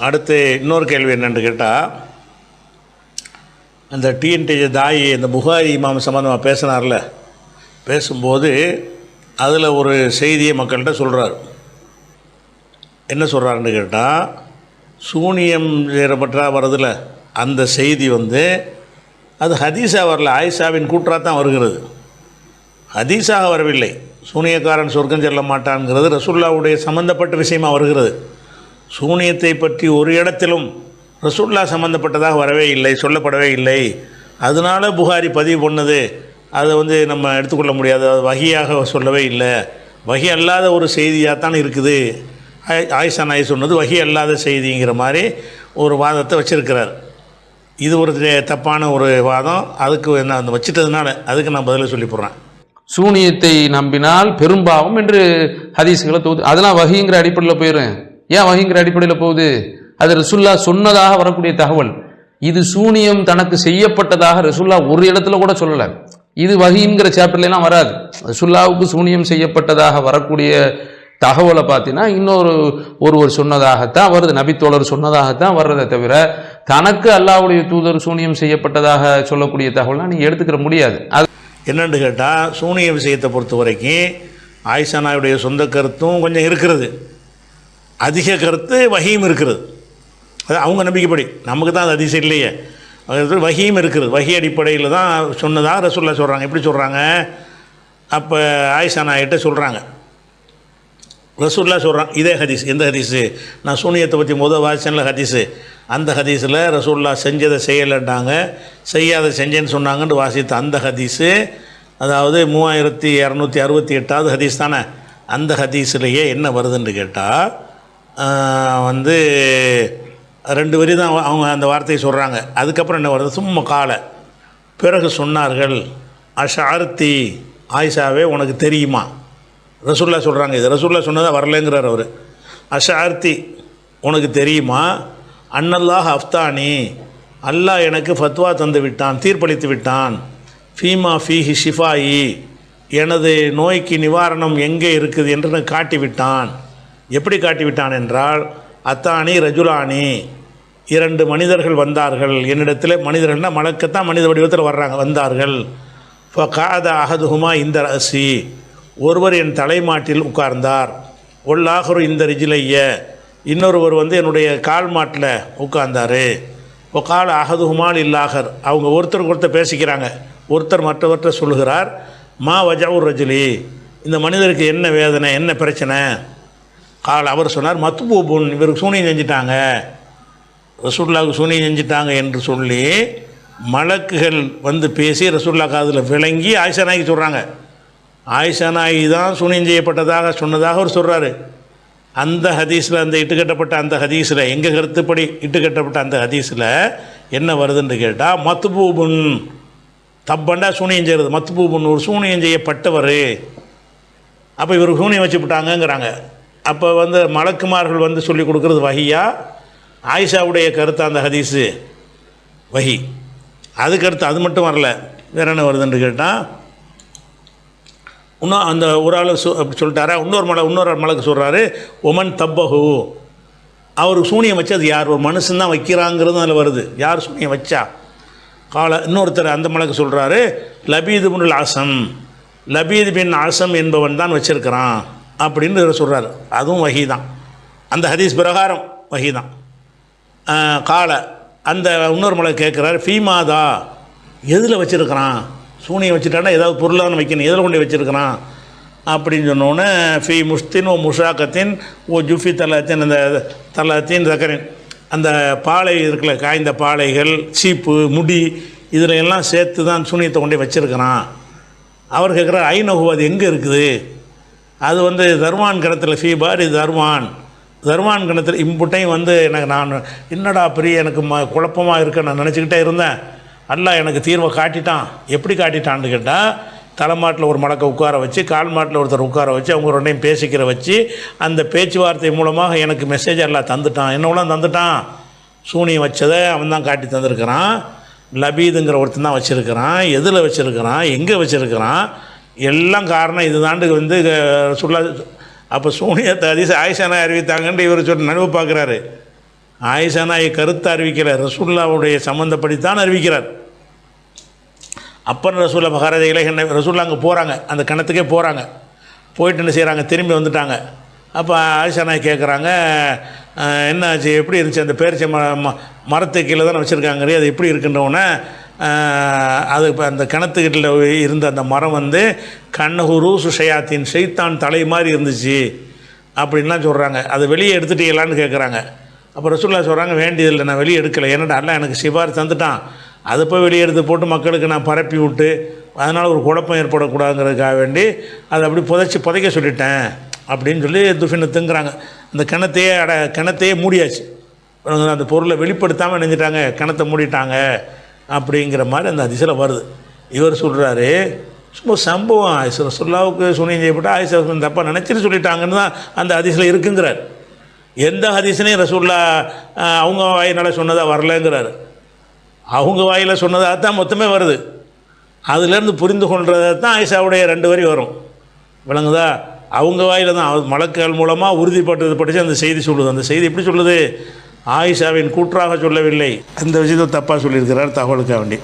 அடுத்து இன்னொரு கேள்வி என்னென்னு கேட்டால், அந்த டிஎன்டிஜே தாயி இந்த புகாரி இமாம் சம்மந்தமாக பேசினார்ல, பேசும்போது அதில் ஒரு செய்தியை மக்கள்கிட்ட சொல்கிறார். என்ன சொல்கிறாருன்னு கேட்டால், சூனியம் செய்யப்பட்டா வருதில்ல, அந்த செய்தி அது ஹதீஸாக வரல, ஆயிஷாவின் கூற்றாக தான் வருகிறது, ஹதீஸாக வரவில்லை. சூனியக்காரன் சொர்க்கம் செல்ல மாட்டான்ங்கிறது ரசூலுல்லாவுடைய சம்பந்தப்பட்ட விஷயமாக வருகிறது. சூனியத்தை பற்றி ஒரு இடத்திலும் ரசூலுல்லாஹ் சம்பந்தப்பட்டதாக வரவே இல்லை, சொல்லப்படவே இல்லை. அதனால் புகாரி பதிவு பண்ணது அதை நம்ம எடுத்துக்கொள்ள முடியாது, அது வஹியாக சொல்லவே இல்லை, வஹி அல்லாத ஒரு செய்தியாக தான் இருக்குது. ஆயிஷா நாய் சொன்னது வஹி அல்லாத செய்திங்கிற மாதிரி ஒரு வாதத்தை வச்சுருக்கிறார். இது ஒரு தப்பான ஒரு வாதம். அதுக்கு என்ன அந்த வச்சுட்டதுனால அதுக்கு நான் பதிலை சொல்லி போடுறேன். சூனியத்தை நம்பினால் பெரும்பாவம் என்று ஹதீஸ்களை தொகுது, அதெல்லாம் வஹிங்கிற அடிப்படையில் போயிடும். ஏன் வஹிங்கிற அடிப்படையில் போகுது? அது ரசூலுல்லாஹ் சொன்னதாக வரக்கூடிய தகவல். இது சூனியம் தனக்கு செய்யப்பட்டதாக ரசூலுல்லாஹ் ஒரு இடத்துல கூட சொல்லலை. இது வஹிங்கிற சாப்டர்லாம் வராது. ரசூலுல்லாஹ்வுக்கு சூனியம் செய்யப்பட்டதாக வரக்கூடிய தகவலை பார்த்தீங்கன்னா ஒருவர் சொன்னதாகத்தான் வருது, நபித்தோழர் சொன்னதாகத்தான் வர்றதை தவிர தனக்கு அல்லாஹ்வுடைய தூதர் சூனியம் செய்யப்பட்டதாக சொல்லக்கூடிய தகவலாம் நீங்கள் எடுத்துக்கிற முடியாது. அது என்னென்னு கேட்டால், சூனிய விஷயத்தை பொறுத்த வரைக்கும் ஆயிஷா நாயுடைய சொந்த கருத்தும் கொஞ்சம் இருக்கிறது, அதிக கருத்து வஹியும் இருக்கிறது. அது அவங்க நம்பிக்கைப்படி, நமக்கு தான் அது அதிசயம் இல்லையே. வஹியும் இருக்கிறது, வஹி அடிப்படையில் தான் சொன்னதாக ரசூலுல்லாஹ் சொல்கிறாங்க. எப்படி சொல்கிறாங்க? அப்போ ஆயிஷா நாயிட்ட சொல்கிறாங்க, ரசூலுல்லாஹ் சொல்கிறான், இதே ஹதீஸ். எந்த ஹதீஸு? நான் சூனியத்தை பற்றி வாசிச்சேன்ல ஹதீஸு, அந்த ஹதீஸில் ரசூலுல்லாஹ் செஞ்சதை செய்யலைட்டாங்க, செய்யாத செஞ்சேன்னு சொன்னாங்கன்னு வாசித்த அந்த ஹதீஸு, அதாவது 3268வது ஹதீஸ் தானே. அந்த ஹதீஸ்லேயே என்ன வருதுன்னு கேட்டால், 2 வரி தான் அவங்க அந்த வார்த்தையை சொல்கிறாங்க. அதுக்கப்புறம் என்ன வருது? சும்மா கால, பிறகு சொன்னார்கள், அஷார்த்தி, ஆயிஷாவே உனக்கு தெரியுமா? ரசூலுல்லாஹ் சொல்கிறாங்க, இது ரசூலுல்லாஹ் சொன்னதாக வரலைங்கிறார் அவர். அஷார்த்தி, உனக்கு தெரியுமா? அன்னல்லாஹ் அஃப்தானி, அல்லாஹ் எனக்கு ஃபத்வா தந்து விட்டான், தீர்ப்பளித்து விட்டான். ஃபீமா ஃபீஹி ஷிஃபாயி, எனது நோய்க்கு நிவாரணம் எங்கே இருக்குது என்று காட்டிவிட்டான். எப்படி காட்டிவிட்டான் என்றால், அத்தானி ரஜுலானி, 2 மனிதர்கள் வந்தார்கள் என்னிடத்தில். மனிதர்கள்னால் மலக்கத்தான் மனித வடிவத்தில் வந்தார்கள். ஃபகாத அஹதுஹுமா இந்த ரசி, ஒருவர் என் தலைமாட்டில் உட்கார்ந்தார். ஒல்லாகரு இந்த ரிஜிலைய, இன்னொருவர் என்னுடைய கால் மாட்டில் உட்கார்ந்தார். ஒகால அஹதுஹுமால் இல்லாகர், அவங்க ஒருத்தருக்கு ஒருத்தர் பேசிக்கிறாங்க. ஒருத்தர் மற்றவர்கிட்ட சொல்லுகிறார், மா வஜாவுர் ரஜுலி, இந்த மனிதருக்கு என்ன வேதனை, என்ன பிரச்சனை? கால், அவர் சொன்னார், மத்பூபுன், இவருக்கு சூனியம் செஞ்சிட்டாங்க, ரசூலுல்லாஹ்வுக்கு சூனியம் செஞ்சிட்டாங்க என்று சொல்லி மலக்குகள் பேசி ரசூலுல்லாஹ் காதில் விளங்கி ஆயிஷா நாய்க்கு சொல்கிறாங்க. ஆயிஷா நாயி தான் சூனியம் செய்யப்பட்டதாக சொன்னதாக அவர் சொல்கிறாரு. அந்த ஹதீஸில், அந்த இட்டுக்கட்டப்பட்ட அந்த ஹதீஸில், எங்கள் கருத்துப்படி இட்டுக்கட்டப்பட்ட அந்த ஹதீஸில் என்ன வருதுன்னு கேட்டால், மத்பூபுன், தப்பண்டா சூனியம் செய்கிறது, மத்பூபுன் ஒரு சூனியம் செய்யப்பட்டவர். அப்போ இவருக்கு சூனியம் வச்சுவிட்டாங்கங்கிறாங்க. அப்போ மலக்குமார்கள் சொல்லி கொடுக்குறது வஹியா? ஆயிஷாவுடைய கருத்து அந்த ஹதீஸு வஹி. அது கருத்து அது மட்டும் வரல, வேறு என்ன வருதுன்னு கேட்டால், இன்னும் அந்த ஒரு ஆள் அப்படி சொல்லிட்டாரா, இன்னொரு மலக்கு சொல்கிறாரு, ஒமன் தப்பஹு, அவருக்கு சூனியம் வச்சது யார்? ஒரு மனுஷன் தான் வைக்கிறாங்கிறது அதில் வருது. யார் சூனியம் வச்சா? கால, இன்னொருத்தர் அந்த மலக்கு சொல்கிறாரு, லபீது பின் ஆசம், லபீது பின் ஆசம் என்பவன் தான் வச்சிருக்கிறான் அப்படின்னு சொல்கிறார். அதுவும் வஹி தான், அந்த ஹதீஸ் பிரகாரம் வஹி தான். கால, அந்த இன்னொரு மலை கேட்குறாரு, ஃபீமாதா, எதில் வச்சுருக்கிறான்? சூனியம் வச்சுட்டானா ஏதாவது பொருளாக வைக்கணும், எதில் கொண்டு வச்சுருக்கிறான் அப்படின்னு சொன்னோன்னே, ஃபீ முஸ்தின் ஓ முஷாக்கத்தின் ஓ ஜுஃபி தலத்தின், அந்த தலத்தின் தக்கரின், அந்த பாலை இருக்குல்ல, காய்ந்த பாலைகள், சீப்பு, முடி, இதில் எல்லாம் சேர்த்து தான் சூனியத்தை கொண்டே வச்சுருக்கிறான். அவர் கேட்குறார், ஐநகு, அது எங்கே இருக்குது? அது தர்வான் கிணத்துல, ஃபீபார், இது தர்வான் கிணத்துல. இம்புட்டையும் எனக்கு நான் என்னடா பெரிய எனக்கு குழப்பமாக இருக்க நான் நினச்சிக்கிட்டே இருந்தேன். அல்லாஹ் எனக்கு தீர்வை காட்டிட்டான். எப்படி காட்டிட்டான்னு கேட்டால், தலைமாட்டில் ஒரு மலக்கை உட்கார வச்சு, கால் மாட்டில் ஒருத்தர் உட்கார வச்சு, அவங்க ரெண்டையும் பேசிக்கிற வச்சு, அந்த பேச்சுவார்த்தை மூலமாக எனக்கு மெசேஜ் எல்லாம் தந்துட்டான். என்னவெல்லாம் தந்துட்டான்? சூனியம் வச்சதை அவன் தான் காட்டி தந்திருக்கிறான். லபீதுங்கிற ஒருத்தன் தான் வச்சுருக்கிறான். எதில் வச்சுருக்கிறான், எங்கே வச்சுருக்கிறான், எல்லாம் காரணம் இது தாண்டு சொல்ல. அப்போ சூனியத்தை ஹதீஸ் ஆயிஷா நாய் அறிவித்தாங்கன்ட்டு இவர் சொல்லி நனவு பார்க்குறாரு. ஆயிஷா நாயை கருத்து அறிவிக்கிறார், ரசூல்லாவுடைய சம்மந்தப்படித்தான் அறிவிக்கிறார். அப்பன் ரசூல்லா மகாராஜையில் என்ன ரசூல்லா அங்கே போகிறாங்க, அந்த கிணத்துக்கே போகிறாங்க. போயிட்டு என்ன செய்கிறாங்க, திரும்பி வந்துட்டாங்க. அப்போ ஆயிஷா நாய் கேட்குறாங்க, என்ன ஆச்சு, எப்படி இருந்துச்சு அந்த பேரிச்சை மரத்து கீழே தானே வச்சுருக்காங்க, அது எப்படி இருக்குன்றவுடனே அது இப்போ அந்த கிணத்துக்கிட்ட இருந்த அந்த மரம் வந்து கண்ணஹுரு சுஷயாத்தின் ஷைத்தான் தலை மாதிரி இருந்துச்சு அப்படின்லாம் சொல்கிறாங்க. அதை வெளியே எடுத்துட்டீங்களான்னு கேட்குறாங்க. அப்போ ரசூலுல்லாஹ் சொல்கிறாங்க, வேண்டியதில்லை, நான் வெளியே எடுக்கலை, ஏன்னா அல்ல எனக்கு சிபார் தந்துட்டான், அதை போய் வெளியே எடுத்து போட்டு மக்களுக்கு நான் பரப்பி விட்டு அதனால் ஒரு குழப்பம் ஏற்படக்கூடாதுங்கிறதுக்காக வேண்டி அதை அப்படி புதைக்க சொல்லிட்டேன் அப்படின்னு சொல்லி துஃபினத்துங்கிறாங்க. அந்த கிணத்தையே மூடியாச்சு, அந்த பொருளை வெளிப்படுத்தாமல் நினைஞ்சிட்டாங்க, கிணத்தை மூடிட்டாங்க அப்படிங்கிற மாதிரி அந்த ஹதீஸில் வருது. இவர் சொல்கிறாரு, சும்மா சம்பவம், ஆயிஷா ரசூலுல்லாஹ்வுக்கு சூனியம் செய்யப்பட்ட ஆயிஷா தப்பாக நினச்சிட்டு சொல்லிட்டாங்கன்னு தான் அந்த ஹதீஸில் இருக்குங்கிறார். எந்த ஹதீஸனையும் ரசூலுல்லாஹ் அவங்க வாயினால் சொன்னதாக வரலைங்கிறார். அவங்க வாயில் சொன்னதாக தான் மொத்தமே வருது. அதுலேருந்து புரிந்து கொள்றதை தான் ஆயிஷாவுடைய 2 வரி வரும், விளங்குதா? அவங்க வாயில் தான் மலக்குகள் மூலமாக உறுதிப்பட்டது படித்து அந்த செய்தி சொல்லுது. அந்த செய்தி எப்படி சொல்லுது? ஆயிஷாவின் கூற்றாக சொல்லவில்லை, அந்த விஷயத்தை தப்பாக சொல்லியிருக்கிறார் தகவலுக்காக வேண்டி.